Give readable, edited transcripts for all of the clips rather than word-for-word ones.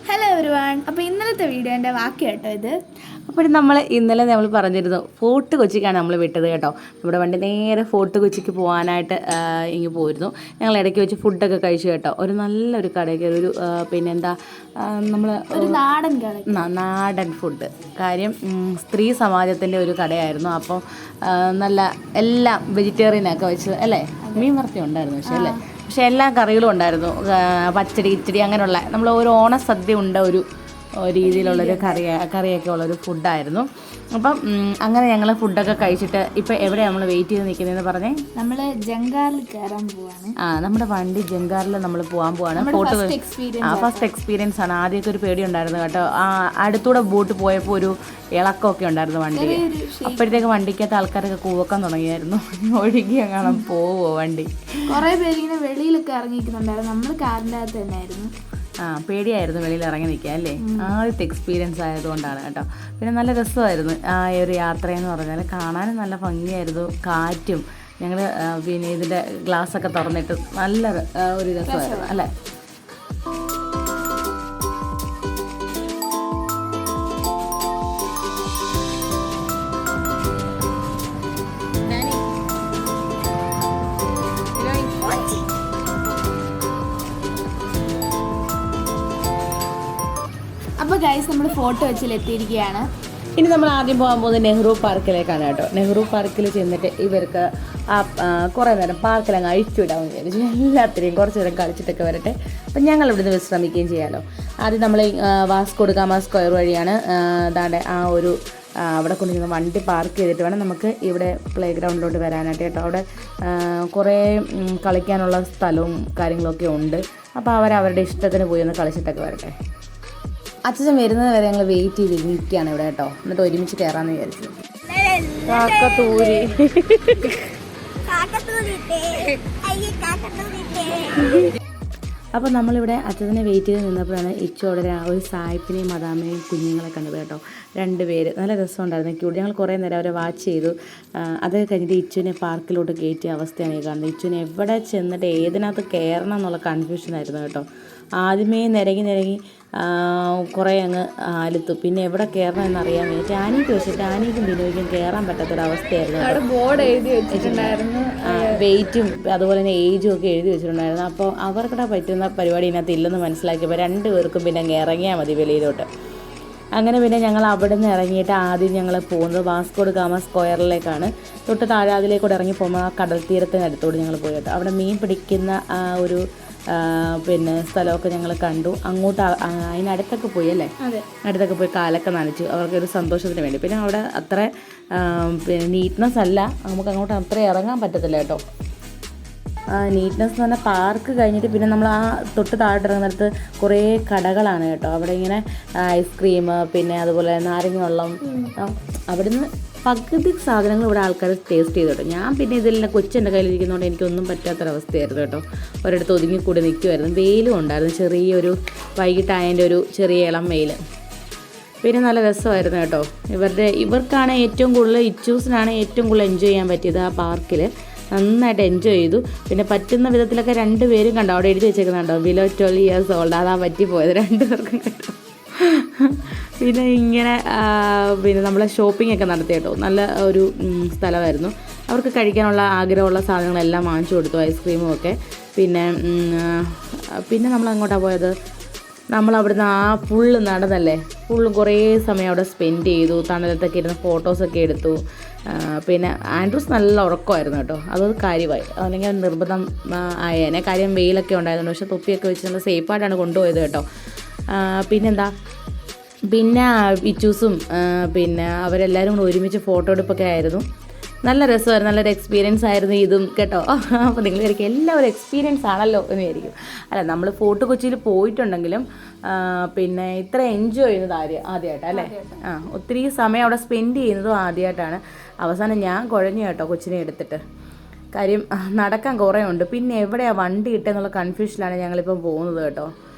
Hello everyone. അപ്പോൾ ഇന്നലത്തെ വീഡിയോൻ്റെ ബാക്കി കേട്ടോ ഇത്. അപ്പോൾ ഇന്നലെ നമ്മൾ പറഞ്ഞിരുന്നു ഫോർട്ട് കൊച്ചിക്കാണ് നമ്മൾ വിട്ടത് കേട്ടോ. നമ്മുടെ വണ്ടി നേരെ ഫോർട്ട് കൊച്ചിക്ക് പോകാനായിട്ട് ഇങ്ങ് പോയിരുന്നു. ഞങ്ങൾ ഇടയ്ക്ക് വെച്ച് ഫുഡൊക്കെ കഴിച്ചു കേട്ടോ. ഒരു നല്ലൊരു കടയ്ക്ക് ഒരു പിന്നെന്താ നമ്മൾ ഒരു നാടൻ കട, നാടൻ ഫുഡ്. കാര്യം സ്ത്രീ സമാജത്തിൻ്റെ ഒരു കടയായിരുന്നു. അപ്പോൾ നല്ല എല്ലാം വെജിറ്റേറിയനൊക്കെ വെച്ച് അല്ലേ, മീൻ വറുത്തി ഉണ്ടായിരുന്നു പക്ഷേ എല്ലാ കറികളും ഉണ്ടായിരുന്നു. പച്ചടി കിച്ചടി അങ്ങനെയുള്ള നമ്മൾ ഒരു ഓണസദ്യ ഉണ്ട ഒരു രീതിയിലുള്ളൊരു കറിയൊക്കെ ഉള്ളൊരു ഫുഡായിരുന്നു. അപ്പം അങ്ങനെ ഞങ്ങൾ ഫുഡൊക്കെ കഴിച്ചിട്ട് ഇപ്പം എവിടെയാണ് നമ്മൾ വെയിറ്റ് ചെയ്ത് നിൽക്കുന്നതെന്ന് പറഞ്ഞേ, നമ്മൾ ജങ്കാറിൽ കയറാൻ പോവാണ്. നമ്മുടെ വണ്ടി ജങ്കാറിൽ നമ്മൾ പോകാൻ പോവാണ്. ഫസ്റ്റ് എക്സ്പീരിയൻസ് ആണ്. ആദ്യമൊക്കെ ഒരു പേടി ഉണ്ടായിരുന്നു കേട്ടോ. അടുത്തൂടെ ബോട്ട് പോയപ്പോൾ ഒരു ഇളക്കമൊക്കെ ഉണ്ടായിരുന്നു വണ്ടി. അപ്പോഴത്തേക്ക് വണ്ടിക്കകത്ത് ആൾക്കാരൊക്കെ കൂവക്കാൻ തുടങ്ങിയായിരുന്നു. ഒഴുകി അങ്ങനെ പോവോ വണ്ടി. കുറേ പേരിങ്ങനെ വെളിയിലൊക്കെ ഇറങ്ങിക്കുന്നുണ്ടായിരുന്നു. നമ്മൾ കാറിൻ്റെ അകത്ത് തന്നെയായിരുന്നു. പേടിയായിരുന്നു വെളിയിൽ ഇറങ്ങി നിൽക്കുക അല്ലേ. ആദ്യത്തെ എക്സ്പീരിയൻസ് ആയതുകൊണ്ടാണ് കേട്ടോ. പിന്നെ നല്ല രസമായിരുന്നു ആ ഒരു യാത്രയെന്ന് പറഞ്ഞാൽ. കാണാനും നല്ല ഭംഗിയായിരുന്നു. കാറ്റും ഞങ്ങൾ പിന്നെ ഇതിൻ്റെ ഗ്ലാസ്സൊക്കെ തുറന്നിട്ട് നല്ല ഒരു രസമായിരുന്നു അല്ലേ. അപ്പോൾ ഗൈസ് നമ്മൾ ഫോർട്ട് കൊച്ചിയിലെത്തിയിരിക്കുകയാണ്. ഇനി നമ്മൾ ആദ്യം പോകാൻ പോകുന്നത് നെഹ്റു പാർക്കിലേക്കാണ് കേട്ടോ. നെഹ്റു പാർക്കിൽ ചെന്നിട്ട് ഇവർക്ക് കുറേ നേരം പാർക്കിലങ്ങ് അഴിച്ചുവിടാമെന്ന് വിചാരിച്ചു. എല്ലാത്തിനെയും കുറച്ച് നേരം കളിച്ചിട്ടൊക്കെ വരട്ടെ. അപ്പം ഞങ്ങൾ ഇവിടുന്ന് വിശ്രമിക്കുകയും ചെയ്യാമല്ലോ. ആദ്യം നമ്മൾ വാസ്കോ ഡ ഗാമ സ്ക്വയർ വഴിയാണ് അതാണ്ട് അവിടെ കൊണ്ടുവന്ന് വണ്ടി പാർക്ക് ചെയ്തിട്ട് വേണം നമുക്ക് ഇവിടെ പ്ലേ ഗ്രൗണ്ടിലോട്ട് വരാനായിട്ട് കേട്ടോ. അവിടെ കുറേ കളിക്കാനുള്ള സ്ഥലവും കാര്യങ്ങളൊക്കെ ഉണ്ട്. അപ്പോൾ അവരവരുടെ ഇഷ്ടത്തിന് പോയി ഒന്ന് കളിച്ചിട്ടൊക്കെ വരട്ടെ. അച്ഛൻ വരുന്നത് വരെ ഞങ്ങൾ വെയിറ്റ് ചെയ്ത് നിൽക്കുകയാണ് ഇവിടെ കേട്ടോ. എന്നിട്ട് ഒരുമിച്ച് കയറാമെന്ന് വിചാരിച്ചു. അപ്പോൾ നമ്മളിവിടെ അച്ഛനെ വെയിറ്റ് ചെയ്ത് നിന്നപ്പോഴാണ് ഇച്ചോടെ ഒരു സായിപ്പിനെയും മദാമിനെയും കുഞ്ഞുങ്ങളെ കണ്ടത് കേട്ടോ. 2 പേര് നല്ല രസമുണ്ടായിരുന്നു. ക്യൂട്ട്. ഞങ്ങൾ കുറേ നേരം അവരെ വാച്ച് ചെയ്തു. അത് കഴിഞ്ഞിട്ട് ഇച്ചുവിനെ പാർക്കിലോട്ട് കയറ്റിയ അവസ്ഥയാണ് ഈ കാണുന്നത്. ഇച്ചുവിനെ എവിടെ ചെന്നിട്ട് ഏതിനകത്ത് കയറണം എന്നുള്ള കൺഫ്യൂഷനായിരുന്നു കേട്ടോ. ആദ്യമേ നിരങ്ങി കുറേ അങ്ങ് ആലത്തു. പിന്നെ എവിടെ കയറണം എന്നറിയാൻ വേണ്ടി ടാനിക്ക് വെച്ചിട്ട് ടാനിക്കും ബിനോയ്ക്കും കയറാൻ പറ്റാത്തൊരവസ്ഥയായിരുന്നു. ബോർഡ് എഴുതി വെച്ചിട്ടുണ്ടായിരുന്നു. വെയിറ്റും അതുപോലെ തന്നെ ഏജും ഒക്കെ എഴുതി വെച്ചിട്ടുണ്ടായിരുന്നു. അപ്പോൾ അവർക്കിടെ പറ്റുന്ന പരിപാടി ഇതിനകത്ത് ഇല്ലെന്ന് മനസ്സിലാക്കിയപ്പോൾ 2 പേർക്കും പിന്നെ അങ്ങ് ഇറങ്ങിയാൽ മതി വെളിയിലോട്ട്. അങ്ങനെ പിന്നെ ഞങ്ങൾ അവിടെ നിന്ന് ഇറങ്ങിയിട്ട് ആദ്യം ഞങ്ങൾ പോകുന്നത് വാസ്കോ ഡ ഗാമ സ്ക്വയറിലേക്കാണ്. തൊട്ട് താഴെ അതിലേക്കൂടെ ഇറങ്ങി പോകുമ്പോൾ ആ കടൽ തീരത്തിനടുത്തോട് ഞങ്ങൾ പോയി കേട്ടോ. അവിടെ മീൻ പിടിക്കുന്ന ഒരു പിന്നെ സ്ഥലമൊക്കെ ഞങ്ങൾ കണ്ടു. അങ്ങോട്ട് അതിനടുത്തൊക്കെ പോയി അല്ലേ, അടുത്തൊക്കെ പോയി കാലൊക്കെ നനച്ചു അവർക്കൊരു സന്തോഷത്തിന് വേണ്ടി. പിന്നെ അവിടെ അത്ര പിന്നെ നീറ്റ്നെസ് അല്ല, നമുക്ക് അങ്ങോട്ട് അത്ര ഇറങ്ങാൻ പറ്റത്തില്ല കേട്ടോ. നീറ്റ്നെസ് എന്ന് പറഞ്ഞാൽ പാർക്ക് കഴിഞ്ഞിട്ട് പിന്നെ നമ്മൾ ആ തൊട്ട് താഴോട്ട് ഇറങ്ങുന്നിടത്ത് കുറേ കടകളാണ് കേട്ടോ. അവിടെ ഇങ്ങനെ ഐസ്ക്രീം പിന്നെ അതുപോലെ നാരങ്ങ വെള്ളം, അവിടുന്ന് പകുതി സാധനങ്ങൾ ഇവിടെ ആൾക്കാർ ടേസ്റ്റ് ചെയ്തു കേട്ടോ. ഞാൻ പിന്നെ ഇതെല്ലാം കൊച്ചെൻ്റെ കയ്യിലിരിക്കുന്നതുകൊണ്ട് എനിക്കൊന്നും പറ്റാത്തൊരവസ്ഥയായിരുന്നു കേട്ടോ. ഒരിടത്ത് ഒതുങ്ങിക്കൂടി നിൽക്കുമായിരുന്നു. വെയിലും ഉണ്ടായിരുന്നു, ചെറിയൊരു വൈകിട്ടായതിൻ്റെ ഒരു ചെറിയ ഇളം വെയിൽ. പിന്നെ നല്ല രസമായിരുന്നു കേട്ടോ. ഇവർക്കാണ് ഏറ്റവും കൂടുതൽ, ഇച്ചൂസിനാണ് ഏറ്റവും കൂടുതൽ എൻജോയ് ചെയ്യാൻ പറ്റിയത് ആ പാർക്കിൽ. നന്നായിട്ട് എൻജോയ് ചെയ്തു. പിന്നെ പറ്റുന്ന വിധത്തിലൊക്കെ 2 പേരും കണ്ടോ അവിടെ എഴുതി വെച്ചേക്കുന്നുണ്ടോ, ബിലോ 12 years old. അതാ പറ്റിപ്പോയത് 2 പേർക്കും കേട്ടോ. പിന്നെ ഇങ്ങനെ പിന്നെ നമ്മളെ ഷോപ്പിംഗ് ഒക്കെ നടത്തി കേട്ടോ. നല്ല ഒരു സ്ഥലമായിരുന്നു. അവർക്ക് കഴിക്കാനുള്ള ആഗ്രഹമുള്ള സാധനങ്ങളെല്ലാം വാങ്ങിച്ചു കൊടുത്തു, ഐസ്ക്രീമും ഒക്കെ. പിന്നെ നമ്മൾ അങ്ങോട്ടാണ് പോയത്. നമ്മളവിടുന്ന് ഫുള്ള് നടന്നല്ലേ, ഫുള്ളും കുറേ സമയം അവിടെ സ്പെൻഡ് ചെയ്തു. തണലത്തൊക്കെ ഇരുന്ന് ഫോട്ടോസൊക്കെ എടുത്തു. പിന്നെ ആൻഡ്രൂസ് നല്ല ഉറക്കമായിരുന്നു കേട്ടോ. അതൊരു കാര്യമായി, അല്ലെങ്കിൽ നിർബന്ധം ആയേനെ. കാര്യം വെയിലൊക്കെ ഉണ്ടായിരുന്നു. പക്ഷേ തൊപ്പിയൊക്കെ വെച്ച് നല്ല സേഫായിട്ടാണ് കൊണ്ടുപോയത് കേട്ടോ. പിന്നെ ഇച്ചൂസും പിന്നെ അവരെല്ലാവരും കൂടെ ഒരുമിച്ച് ഫോട്ടോ എടുപ്പൊക്കെ ആയിരുന്നു. നല്ല രസമായിരുന്നു, നല്ലൊരു എക്സ്പീരിയൻസ് ആയിരുന്നു ഇതും കേട്ടോ. അപ്പോൾ നിങ്ങൾ വിചാരിക്കും എല്ലാവരും എക്സ്പീരിയൻസ് ആണല്ലോ എന്ന് വിചാരിക്കും. അല്ല, നമ്മൾ ഫോർട്ട് കൊച്ചിയിൽ പോയിട്ടുണ്ടെങ്കിലും പിന്നെ ഇത്ര എൻജോയ് ചെയ്യുന്നത് ആദ്യമായിട്ടാണ് അല്ലേ. ഒത്തിരി സമയം അവിടെ സ്പെൻഡ് ചെയ്യുന്നതും ആദ്യമായിട്ടാണ്. അവസാനം ഞാൻ കുഴഞ്ഞു കേട്ടോ കൊച്ചിനെ എടുത്തിട്ട്. കാര്യം നടക്കാൻ കുറേ ഉണ്ട്. പിന്നെ എവിടെയാണ് വണ്ടി ഇട്ടെന്നുള്ള കൺഫ്യൂഷനിലാണ് ഞങ്ങളിപ്പം പോകുന്നത് കേട്ടോ.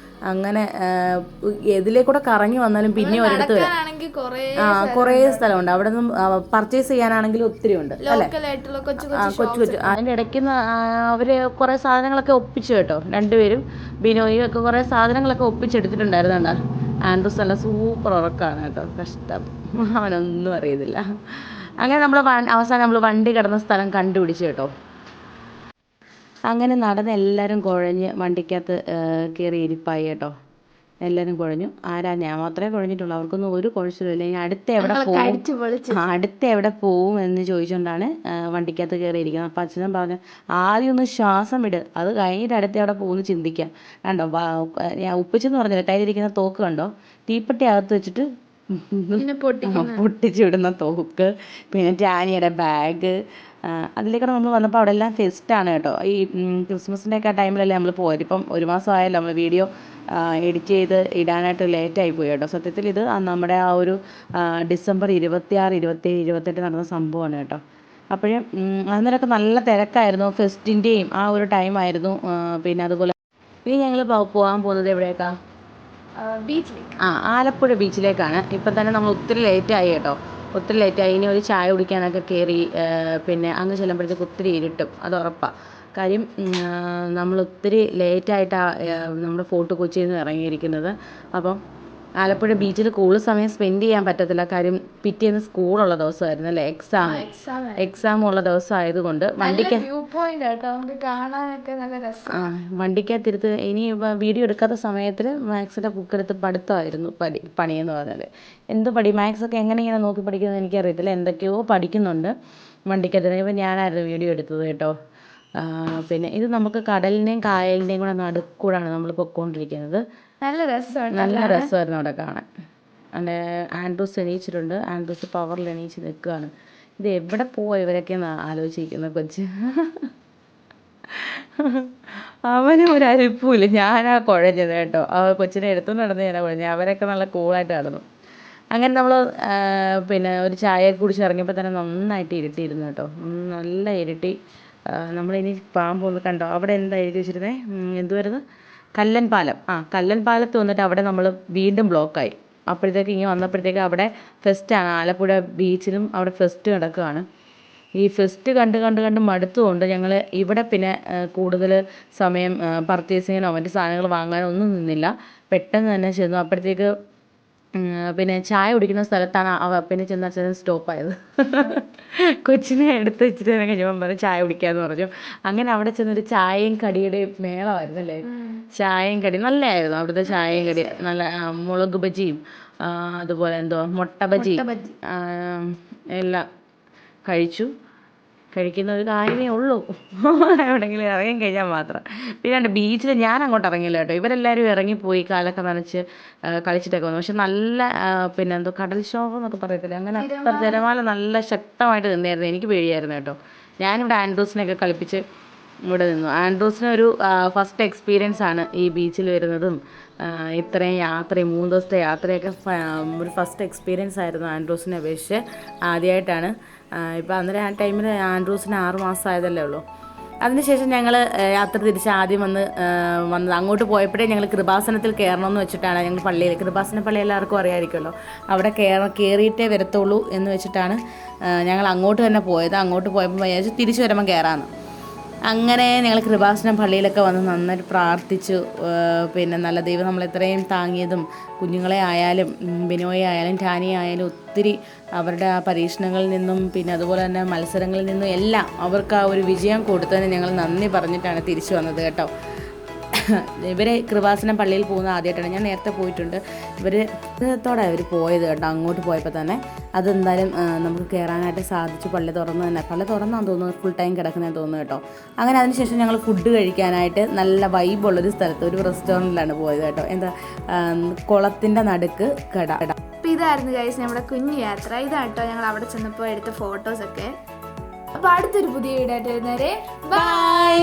അങ്ങനെ എതിലേക്കൂടെ കറങ്ങി വന്നാലും പിന്നെ ഒരിടത്ത് വരാം. കുറേ സ്ഥലമുണ്ട്. അവിടെ നിന്നും പർച്ചേസ് ചെയ്യാനാണെങ്കിലും ഒത്തിരി ഉണ്ട് അല്ലേ. കൊച്ചു അതിൻ്റെ ഇടയ്ക്ക് അവർ കുറേ സാധനങ്ങളൊക്കെ ഒപ്പിച്ചു കേട്ടോ. 2 പേരും ബിനോയും ഒക്കെ കുറേ സാധനങ്ങളൊക്കെ ഒപ്പിച്ചെടുത്തിട്ടുണ്ടായിരുന്നു. ആൻഡ്രൂസ് നല്ല സൂപ്പർ ഉറക്കമാണ് കേട്ടോ, കഷ്ടം, അവനൊന്നും അറിയുന്നില്ല. അങ്ങനെ നമ്മൾ അവസാനം നമ്മൾ വണ്ടി കിടന്ന സ്ഥലം കണ്ടുപിടിച്ചു കേട്ടോ. അങ്ങനെ നടന്ന് എല്ലാവരും കുഴഞ്ഞ് വണ്ടിക്കകത്ത് കയറി ഇരിപ്പായി കേട്ടോ. എല്ലാവരും കുഴഞ്ഞു. ഞാൻ മാത്രമേ കുഴഞ്ഞിട്ടുള്ളൂ, അവർക്കൊന്നും ഒരു കുഴച്ചിലില്ല. ഇനി അടുത്ത് എവിടെ പോവും എന്ന് ചോദിച്ചുകൊണ്ടാണ് വണ്ടിക്കകത്ത് കയറി ഇരിക്കുന്നത്. അപ്പം അച്ഛനും പറഞ്ഞു ആദ്യം ഒന്ന് ശ്വാസം വിട്, അത് കഴിഞ്ഞിട്ട് അടുത്ത് എവിടെ പോകുമെന്ന് ചിന്തിക്കാം. കണ്ടോ ഞാൻ ഉപ്പിച്ചെന്ന് പറഞ്ഞില്ല, കയ്യിലിരിക്കുന്ന തോക്ക് കണ്ടോ, തീപ്പെട്ടി അകത്ത് വെച്ചിട്ട് പൊട്ടിച്ചു വിടുന്ന തോക്ക്, പിന്നെ ടാനിയുടെ ബാഗ്. അതിലേക്കാണ് നമ്മൾ വന്നപ്പോൾ അവിടെ എല്ലാം ഫെസ്റ്റാണ് കേട്ടോ. ഈ ക്രിസ്മസിൻ്റെ ഒക്കെ ടൈമിലല്ലേ നമ്മൾ പോയത്. ഇപ്പം ഒരു മാസമായല്ലോ നമ്മൾ വീഡിയോ എഡിറ്റ് ചെയ്ത് ഇടാനായിട്ട് ലേറ്റായി പോയി കേട്ടോ. സത്യത്തിൽ ഇത് നമ്മുടെ ആ ഒരു ഡിസംബർ 26, 27, 28 നടന്ന സംഭവമാണ് കേട്ടോ. അപ്പോഴും അന്നേരമൊക്കെ നല്ല തിരക്കായിരുന്നു, ഫെസ്റ്റിൻ്റെയും ആ ഒരു ടൈമായിരുന്നു. പിന്നെ അതുപോലെ ഇനി ഞങ്ങൾ പോകാൻ പോകുന്നത് എവിടേക്കാണ്? ബീച്ചിലേക്ക്. ആലപ്പുഴ ബീച്ചിലേക്കാണ്. ഇപ്പം തന്നെ നമ്മൾ ഒത്തിരി ലേറ്റായി കേട്ടോ, ഒത്തിരി ലേറ്റായി. ഇനി ഒരു ചായ കുടിക്കാനൊക്കെ കയറി പിന്നെ അങ്ങ് ചെല്ലുമ്പോഴത്തേക്ക് ഒത്തിരി ഇരുട്ടും, അത് ഉറപ്പാണ്. കാര്യം നമ്മൾ ഒത്തിരി ലേറ്റായിട്ടാണ് നമ്മൾ ഫോർട്ട് കൊച്ചിയിൽ നിന്ന് ഇറങ്ങിയിരിക്കുന്നത്. അപ്പം ആലപ്പുഴ ബീച്ചിൽ കൂടുതൽ സമയം സ്പെൻഡ് ചെയ്യാൻ പറ്റത്തില്ല, കാര്യം പിറ്റേന്ന് സ്കൂളുള്ള ദിവസമായിരുന്നു അല്ലേ, എക്സാം ഉള്ള ദിവസമായതുകൊണ്ട് വണ്ടിക്കകത്തിരുത്ത് ഇനി വീഡിയോ എടുക്കാത്ത സമയത്തിൽ മാത്സിൻ്റെ ബുക്കെടുത്ത് പഠിത്തമായിരുന്നു പണിയെന്ന് പറഞ്ഞാൽ. എന്ത് മാത്സൊക്കെ എങ്ങനെ ഇങ്ങനെ നോക്കി പഠിക്കുന്നത് എനിക്കറിയത്തില്ല, എന്തൊക്കെയോ പഠിക്കുന്നുണ്ട് വണ്ടിക്കകത്ത്. ഇപ്പം ഞാനായിരുന്നു വീഡിയോ എടുത്തത് കേട്ടോ. പിന്നെ ഇത് നമുക്ക് കടലിൻ്റെയും കായലിൻ്റെയും കൂടെ നടുക്കൂടാണ് നമ്മൾ പൊയ്ക്കൊണ്ടിരിക്കുന്നത്. നല്ല രസമായിരുന്നു അവിടെ കാണാൻ. അവിടെ ആൻഡ്രൂസ് എണീച്ചിട്ടുണ്ട്, ആൻഡ്രൂസ് പവറിൽ എണീച്ച് നിൽക്കുകയാണ്. ഇത് എവിടെ പോവാ ഇവരൊക്കെയെന്ന് ആലോചിക്കുന്നത് കൊച്ച്. അവനും ഒരു അരിപ്പുമില്ല, ഞാനാ കുഴഞ്ഞത് കേട്ടോ. കൊച്ചിനെ എടുത്തുകൊണ്ട് നടന്ന് ഞാനാ കുഴഞ്ഞത്, അവരൊക്കെ നല്ല കൂളായിട്ട് നടന്നു. അങ്ങനെ നമ്മൾ പിന്നെ ഒരു ചായ കുടിച്ച് ഇറങ്ങിയപ്പോൾ തന്നെ നന്നായിട്ട് ഇരുട്ടിയിരുന്നു കേട്ടോ, നല്ല ഇരുട്ടി. നമ്മളിനി പോകാൻ പോകുന്നത് കണ്ടോ, അവിടെ എന്താ എഴുതി വെച്ചിരുന്നത്, എന്തുവായിരുന്നു, കല്ലൻ പാലം. കല്ലൻ പാലത്ത് വന്നിട്ട് അവിടെ നമ്മൾ വീണ്ടും ബ്ലോക്കായി. അപ്പോഴത്തേക്ക് ഇങ്ങനെ വന്നപ്പോഴത്തേക്ക് അവിടെ ഫെസ്റ്റാണ്, ആലപ്പുഴ ബീച്ചിലും അവിടെ ഫെസ്റ്റ് നടക്കുകയാണ്. ഈ ഫെസ്റ്റ് കണ്ട് മടുത്തുകൊണ്ട് ഞങ്ങൾ ഇവിടെ പിന്നെ കൂടുതൽ സമയം പർച്ചേസിങ്ങിനോ മറ്റ് സാധനങ്ങൾ വാങ്ങാനോ ഒന്നും നിന്നില്ല. പെട്ടെന്ന് തന്നെ ചെന്നു. അപ്പോഴത്തേക്ക് പിന്നെ ചായ കുടിക്കുന്ന സ്ഥലത്താണ് പിന്നെ ചെന്ന് സ്റ്റോപ്പായത്. കൊച്ചിനെ എടുത്ത് വെച്ചിട്ട് തന്നെ കഴിഞ്ഞപ്പോൾ പറഞ്ഞു ചായ കുടിക്കാമെന്ന് പറഞ്ഞു. അങ്ങനെ അവിടെ ചെന്നൊരു ചായയും കടിയുടെയും മേളമായിരുന്നു അല്ലേ, ചായയും കടി നല്ലതായിരുന്നു. അവിടുത്തെ ചായയും കടി നല്ല മുളക് ബജിയും അതുപോലെ മുട്ട ബജി എല്ലാം കഴിക്കുന്ന ഒരു കാര്യമേ ഉള്ളൂ എവിടെയെങ്കിലും ഇറങ്ങി കഴിഞ്ഞാൽ മാത്രം. പിന്നെ ബീച്ചിൽ ഞാൻ അങ്ങോട്ട് ഇറങ്ങിയില്ല കേട്ടോ, ഇവരെല്ലാവരും ഇറങ്ങിപ്പോയി കാലൊക്കെ നനച്ച് കളിച്ചിട്ടൊക്കെ വന്നു. പക്ഷെ നല്ല പിന്നെ കടൽക്ഷോഭം എന്നൊക്കെ പറയത്തില്ലേ, അങ്ങനെ അത്ര തിരമാല നല്ല ശക്തമായിട്ട് നിന്നായിരുന്നു. എനിക്ക് പേടിയായിരുന്നു കേട്ടോ. ഞാനിവിടെ ആൻഡ്രൂസിനെയൊക്കെ കളിപ്പിച്ച് ഇവിടെ നിന്നു. ആൻഡ്രൂസിനൊരു ഫസ്റ്റ് എക്സ്പീരിയൻസ് ആണ് ഈ ബീച്ചിൽ വരുന്നതും ഇത്രയും യാത്രയും 3 ദിവസത്തെ യാത്രയൊക്കെ ഒരു ഫസ്റ്റ് എക്സ്പീരിയൻസ് ആയിരുന്നു ആൻഡ്രൂസിനെ അപേക്ഷിച്ച്. ആദ്യമായിട്ടാണ്. ഇപ്പം അന്നേരം ആ ടൈമിൽ ആൻഡ്രൂസിന് 6 മാസം ആയതല്ലേ ഉള്ളൂ. അതിനുശേഷം ഞങ്ങൾ യാത്ര തിരിച്ച് ആദ്യം വന്നത് അങ്ങോട്ട് പോയപ്പോഴേ ഞങ്ങൾ കൃപാസനത്തിൽ കയറണമെന്ന് വെച്ചിട്ടാണ് ഞങ്ങൾ പള്ളിയിൽ, കൃപാസന പള്ളി എല്ലാവർക്കും അറിയാമായിരിക്കുമല്ലോ, അവിടെ കയറിയിട്ടേ വരത്തുള്ളൂ എന്ന് വെച്ചിട്ടാണ് ഞങ്ങൾ അങ്ങോട്ട് തന്നെ പോയത്. അങ്ങോട്ട് പോയപ്പോൾ വിചാരിച്ചു തിരിച്ചു വരുമ്പോൾ കയറാമെന്ന്. അങ്ങനെ ഞങ്ങൾ കൃപാസനം പള്ളിയിലൊക്കെ വന്ന് നന്നായിട്ട് പ്രാർത്ഥിച്ചു. പിന്നെ നല്ല ദൈവം നമ്മളെത്രയും താങ്ങിയതും കുഞ്ഞുങ്ങളെ ആയാലും ബിനോയെ ആയാലും ടാനിയെ ആയാലും ഒത്തിരി അവരുടെ ആ പരീക്ഷണങ്ങളിൽ നിന്നും പിന്നെ അതുപോലെ തന്നെ മത്സരങ്ങളിൽ നിന്നും എല്ലാം അവർക്ക് ആ ഒരു വിജയം കൊടുത്തതിന് ഞങ്ങൾ നന്ദി പറഞ്ഞിട്ടാണ് തിരിച്ചു വന്നത് കേട്ടോ. ഇവർ കൃപാസനം പള്ളിയിൽ പോകുന്നത് ആദ്യമായിട്ടാണ്, ഞാൻ നേരത്തെ പോയിട്ടുണ്ട്. ഇവരത്തോടെ അവർ പോയത് കേട്ടോ. അങ്ങോട്ട് പോയപ്പോൾ തന്നെ അതെന്തായാലും നമുക്ക് കയറാനായിട്ട് സാധിച്ചു. പള്ളി തുറന്നാന്ന് തോന്നുന്നു, ഫുൾ ടൈം കിടക്കുന്നതെന്ന് തോന്നുന്നു കേട്ടോ. അങ്ങനെ അതിനുശേഷം ഞങ്ങൾ ഫുഡ് കഴിക്കാനായിട്ട് നല്ല വൈബുള്ളൊരു സ്ഥലത്ത് ഒരു റെസ്റ്റോറൻറ്റിലാണ് പോയത് കേട്ടോ. കുളത്തിൻ്റെ നടുക്ക് കട. അപ്പോൾ ഇതായിരുന്നു ഗൈസ് നമ്മുടെ കുഞ്ഞു യാത്ര. ഇതാട്ടോ ഞങ്ങൾ അവിടെ ചെന്നപ്പോൾ എടുത്ത ഫോട്ടോസൊക്കെ. അപ്പോൾ അടുത്തൊരു പുതിയ വീഡിയോ ആയിട്ട് വരുന്നവരെ ബൈ.